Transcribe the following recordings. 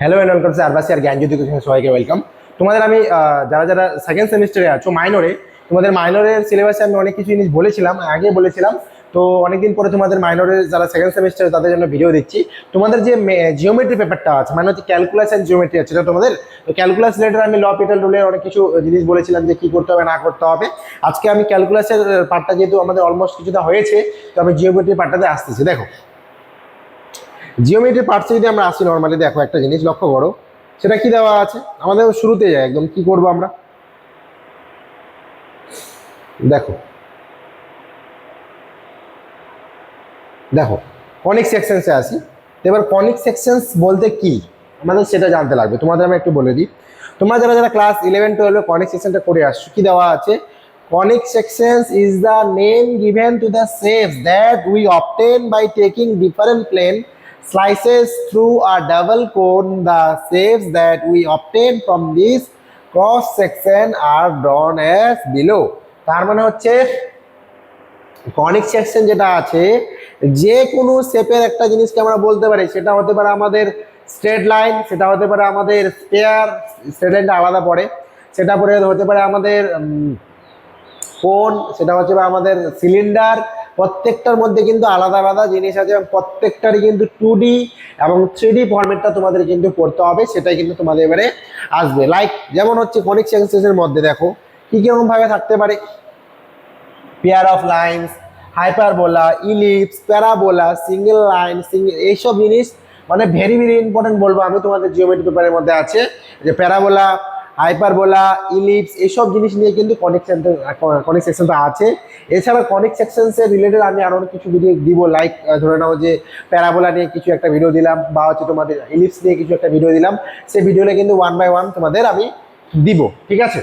Hello and welcome to আরবাসি আর Gyanjyoti coaching, সবাইকে ওয়েলকাম। তোমাদের আমি যারা যারা সেকেন্ড সেমিস্টারে আছো মাইনরে, তোমাদের মাইনরের সিলেবাসে আমি অনেক কিছু জিনিস বলেছিলাম, আগে বলেছিলাম। তো অনেকদিন পরে তোমাদের মাইনরের যারা সেকেন্ড সেমিস্টারে তাদের জন্য ভিডিও দিচ্ছি। তোমাদের যে জিওমেট্রি পেপারটা আছে, মানে হচ্ছে ক্যালকুলাস অ্যান্ড জিওমেট্রি আছে, এটা তোমাদের ক্যালকুলাস রিলেটেড আমি ল পিটাল রুলের অনেক কিছু জিনিস বলেছিলাম যে কী করতে হবে না করতে হবে। আজকে আমি ক্যালকুলাসের পার্টটা যেহেতু আমাদের অলমোস্ট কিছুটা হয়েছে, তো আমি জিওমেট্রি পার্টটাতে আসতেছি। দেখো, জিওমেট্রি পার্টসে যদি আমরা আসি, নর্মালি দেখো একটা জিনিস লক্ষ্য করো, সেটা কি দেওয়া আছে আমাদের শুরুতে যায় একদম। কি করব আমরা, দেখো দেখো কনিক সেকশনসে আসি। এবার কনিক সেকশনস বলতে কি আমাদের সেটা জানতে লাগবে। তোমাদের আমি একটু বলে দিই, তোমরা যারা যারা ক্লাস 11-12 কনিক সেকশনটা করে আসছো, কি দেওয়া আছে? Conic sections is the name given to the shapes that we obtain by taking different plane slices through a double cone. The shapes that we obtain from this cross section are drawn as below. তার মানে হচ্ছে conic section যেটা আছে, যে কোনো শেপের একটা জিনিসকে আমরা বলতে পারি। সেটা হতে পারে আমাদের স্ট্রেট লাইন, সেটা হতে পারে আমাদের স্কয়ার, স্ট্রেট লাইনটা আলাদা পড়ে, সেটা পরে হতে পারে আমাদের কোন, সেটা হচ্ছে আমাদের সিলিন্ডার। প্রত্যেকটার মধ্যে কিন্তু আলাদা আলাদা জিনিস আছে এবং প্রত্যেকটারই কিন্তু 2D এবং 3D ফরম্যাটটা তোমাদের কিন্তু পড়তে হবে, সেটাই কিন্তু তোমাদের এবারে আসবে। লাইক যেমন হচ্ছে কনিক সেকশনের মধ্যে দেখো কি কিরকম ভাবে থাকতে পারে: pair of lines, hyperbola, ellipse, parabola, single line, এইসব জিনিস মানে ভেরি ভেরি ইম্পর্টেন্ট বলবো আমি। তোমাদের জিওমেট্রি পেপারের মধ্যে আছে যে প্যারাবোলা, হাইপারবোলা, ইলিপস, এইসব জিনিস নিয়ে কিন্তু কনিক সেকশনটা আছে। এছাড়া কনিক সেকশনসের রিলেটেড আমি আরও কিছু ভিডিও দিব, লাইক ধরে নাও যে প্যারাবোলা নিয়ে কিছু একটা ভিডিও দিলাম, বা হচ্ছে তোমাদের ইলিপস নিয়ে কিছু একটা ভিডিও দিলাম। সেই ভিডিওটা কিন্তু 1 by 1 তোমাদের আমি দিব, ঠিক আছে?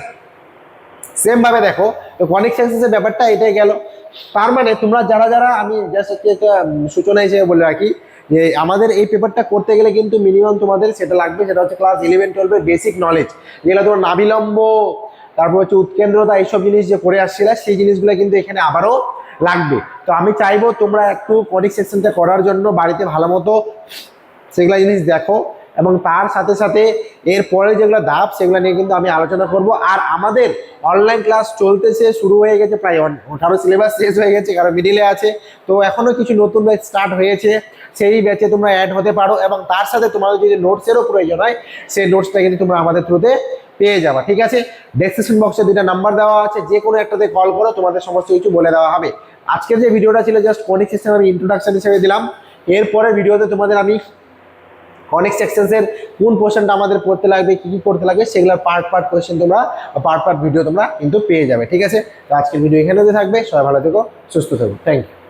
সেম ভাবে দেখো, তো কনিক সেকশনের ব্যাপারটা এটাই গেল। তার মানে তোমরা যারা যারা, আমি জাস্ট একটা সূচনা হিসেবে বলে রাখি যে আমাদের এই পেপারটা করতে গেলে কিন্তু মিনিমাম তোমাদের সেটা লাগবে, সেটা হচ্ছে ক্লাস 11-12 বেসিক নলেজ, যেগুলো তোমার নাভিলম্ব, তারপর হচ্ছে উৎকেন্দ্রতা, এইসব জিনিস যে করে আসছিল সেই জিনিসগুলো কিন্তু এখানে আবারও লাগবে। তো আমি চাইবো তোমরা একটু কনিক সেকশনটা করার জন্য বাড়িতে ভালো মতো সেগুলো জিনিস দেখো, এবং তার সাথে সাথে এরপরে যেগুলো ধাপ সেগুলো নিয়ে কিন্তু আমি আলোচনা করব। আর আমাদের অনলাইন ক্লাস চলতেছে, শুরু হয়ে গেছে, প্রায় 18 সিলেবাস শেষ হয়ে গেছে, কারণ মিডিলে আছে। তো এখনো কিছু নতুন ব্যাচ স্টার্ট হয়েছে, সেই ব্যাচে তোমরা অ্যাড হতে পারো, এবং তার সাথে তোমাদের যদি নোটসেরও প্রয়োজন হয় সেই নোটসটা কিন্তু তোমরা আমাদের থ্রুতে পেয়ে যাবা, ঠিক আছে? ডেসক্রিপশন বক্সে 2টা নাম্বার দেওয়া আছে, যে কোনো একটাতে কল করো, তোমাদের সমস্ত কিছু বলে দেওয়া হবে। আজকের যে ভিডিওটা ছিল জাস্ট কনিক সেকশন আমি ইন্ট্রোডাকশন হিসেবে দিলাম। এরপরের ভিডিওতে তোমাদের আমি কনিক সেকশনসের কোন পোর্শনটা আমাদের পড়তে লাগবে, কি কি করতে লাগবে, সেগুলোর পার্ট পার্ট কোয়েশ্চেন তোমরা, পার্ট পার্ট ভিডিও তোমরা কিন্তু পেয়ে যাবে, ঠিক আছে? তো আজকের ভিডিও এখানে থাকবে। সবাই ভালো থেকো, সুস্থ থেকো, থ্যাংক ইউ।